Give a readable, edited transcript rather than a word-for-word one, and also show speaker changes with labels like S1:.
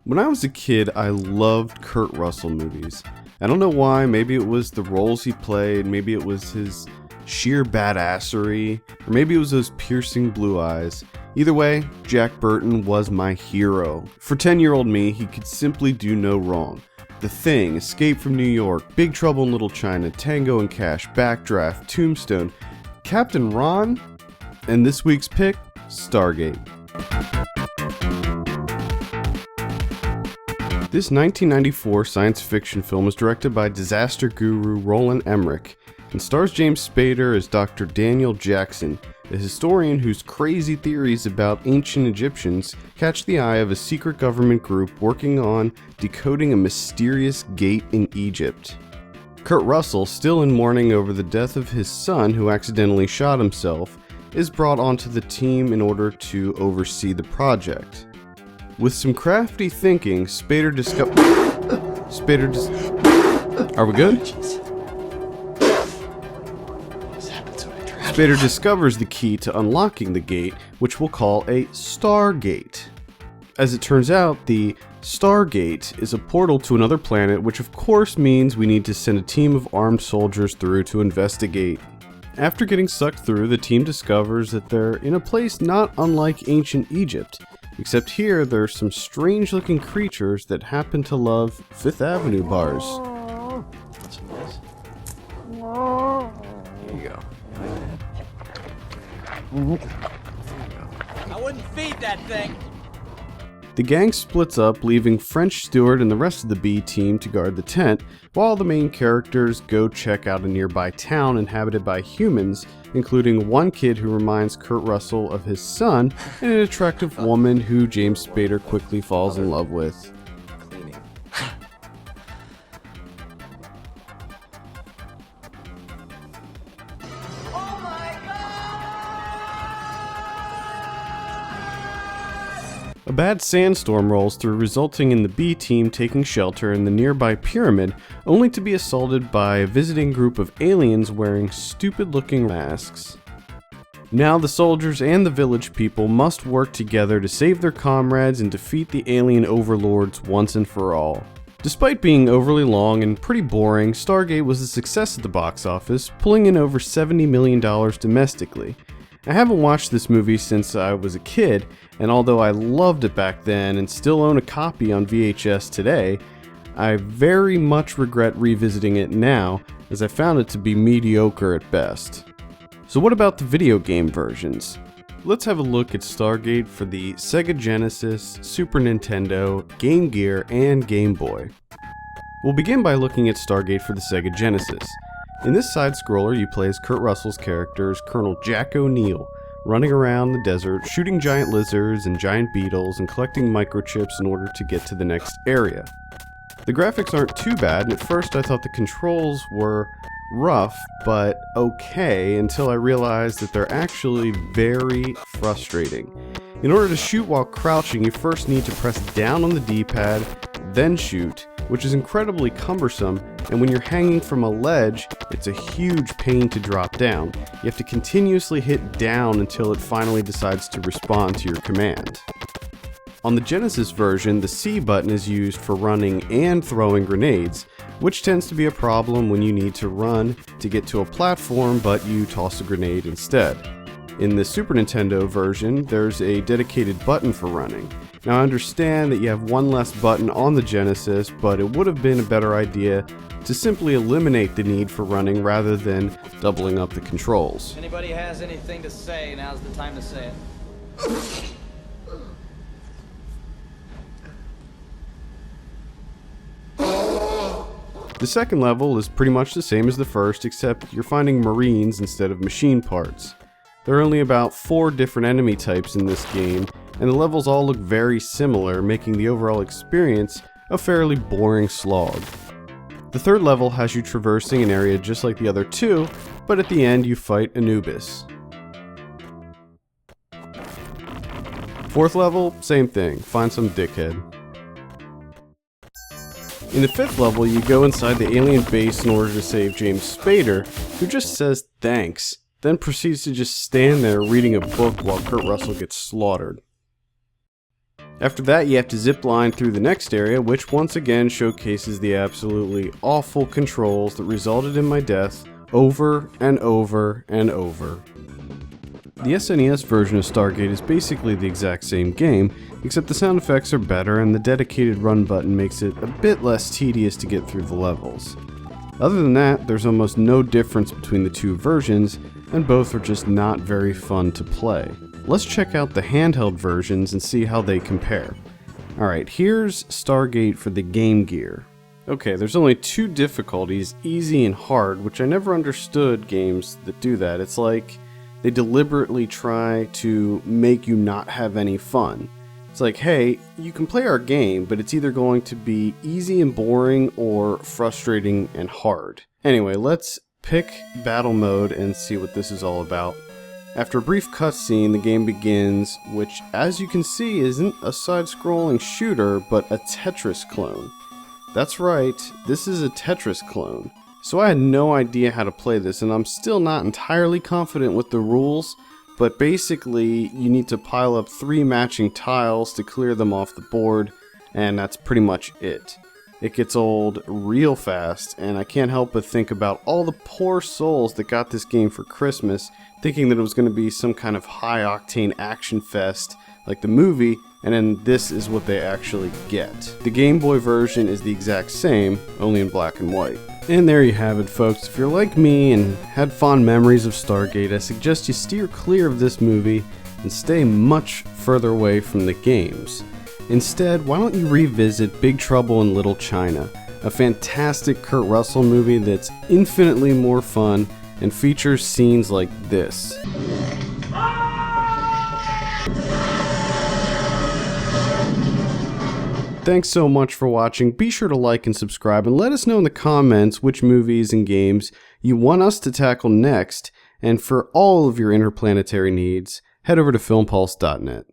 S1: When I was a kid, I loved Kurt Russell movies. I don't know why, maybe it was the roles he played, maybe it was his sheer badassery, or maybe it was those piercing blue eyes. Either way, Jack Burton was my hero. For 10-year-old me, he could simply do no wrong. The Thing, Escape from New York, Big Trouble in Little China, Tango and Cash, Backdraft, Tombstone, Captain Ron, and this week's pick, Stargate. This 1994 science fiction film was directed by disaster guru Roland Emmerich and stars James Spader as Dr. Daniel Jackson, a historian whose crazy theories about ancient Egyptians catch the eye of a secret government group working on decoding a mysterious gate in Egypt. Kurt Russell, still in mourning over the death of his son who accidentally shot himself, is brought onto the team in order to oversee the project. With some crafty thinking, Spader Are we good? Spader discovers the key to unlocking the gate, which we'll call a Stargate. As it turns out, the Stargate is a portal to another planet, which of course means we need to send a team of armed soldiers through to investigate. After getting sucked through, the team discovers that they're in a place not unlike ancient Egypt. Except here, there are some strange-looking creatures that happen to love Fifth Avenue bars.
S2: That's nice. Here you go.
S3: I wouldn't feed that thing.
S1: The gang splits up, leaving French Stewart and the rest of the B team to guard the tent, while the main characters go check out a nearby town inhabited by humans, including one kid who reminds Kurt Russell of his son, and an attractive woman who James Spader quickly falls in love with.
S2: Cleaning.
S1: A bad sandstorm rolls through, resulting in the B team taking shelter in the nearby pyramid, only to be assaulted by a visiting group of aliens wearing stupid-looking masks. Now the soldiers and the village people must work together to save their comrades and defeat the alien overlords once and for all. Despite being overly long and pretty boring, Stargate was a success at the box office, pulling in over $70 million domestically. I haven't watched this movie since I was a kid, and although I loved it back then and still own a copy on VHS today, I very much regret revisiting it now, as I found it to be mediocre at best. So what about the video game versions? Let's have a look at Stargate for the Sega Genesis, Super Nintendo, Game Gear, and Game Boy. We'll begin by looking at Stargate for the Sega Genesis. In this side-scroller, you play as Kurt Russell's character as Colonel Jack O'Neill, running around the desert, shooting giant lizards and giant beetles, and collecting microchips in order to get to the next area. The graphics aren't too bad, and at first I thought the controls were rough, but okay, until I realized that they're actually very frustrating. In order to shoot while crouching, you first need to press down on the D-pad, then shoot, which is incredibly cumbersome, and when you're hanging from a ledge, it's a huge pain to drop down. You have to continuously hit down until it finally decides to respond to your command. On the Genesis version, the C button is used for running and throwing grenades, which tends to be a problem when you need to run to get to a platform but you toss a grenade instead. In the Super Nintendo version, there's a dedicated button for running. Now I understand that you have one less button on the Genesis, but it would have been a better idea to simply eliminate the need for running rather than doubling up the controls.
S3: If anybody has anything to say, now's the time to say it.
S1: The second level is pretty much the same as the first, except you're finding Marines instead of machine parts. There are only about 4 different enemy types in this game, and the levels all look very similar, making the overall experience a fairly boring slog. The third level has you traversing an area just like the other two, but at the end you fight Anubis. Fourth level, same thing, find some dickhead. In the fifth level, you go inside the alien base in order to save James Spader, who just says thanks, then proceeds to just stand there reading a book while Kurt Russell gets slaughtered. After that, you have to zip line through the next area, which once again showcases the absolutely awful controls that resulted in my death over and over and over. The SNES version of Stargate is basically the exact same game, except the sound effects are better and the dedicated run button makes it a bit less tedious to get through the levels. Other than that, there's almost no difference between the two versions, and both are just not very fun to play. Let's check out the handheld versions and see how they compare. Alright, here's Stargate for the Game Gear. Okay, there's only two difficulties, easy and hard, which I never understood games that do that. It's like they deliberately try to make you not have any fun. It's like, hey, you can play our game, but it's either going to be easy and boring or frustrating and hard. Anyway, let's pick battle mode and see what this is all about. After a brief cutscene, the game begins, which, as you can see, isn't a side-scrolling shooter, but a Tetris clone. That's right, this is a Tetris clone. So I had no idea how to play this, and I'm still not entirely confident with the rules, but basically you need to pile up 3 matching tiles to clear them off the board, and that's pretty much it. It gets old real fast, and I can't help but think about all the poor souls that got this game for Christmas, thinking that it was going to be some kind of high-octane action fest like the movie, and then this is what they actually get. The Game Boy version is the exact same, only in black and white. And there you have it, folks. If you're like me and had fond memories of Stargate, I suggest you steer clear of this movie and stay much further away from the games. Instead, why don't you revisit Big Trouble in Little China, a fantastic Kurt Russell movie that's infinitely more fun and features scenes like this. Thanks so much for watching. Be sure to like and subscribe, and let us know in the comments which movies and games you want us to tackle next. And for all of your interplanetary needs, head over to filmpulse.net.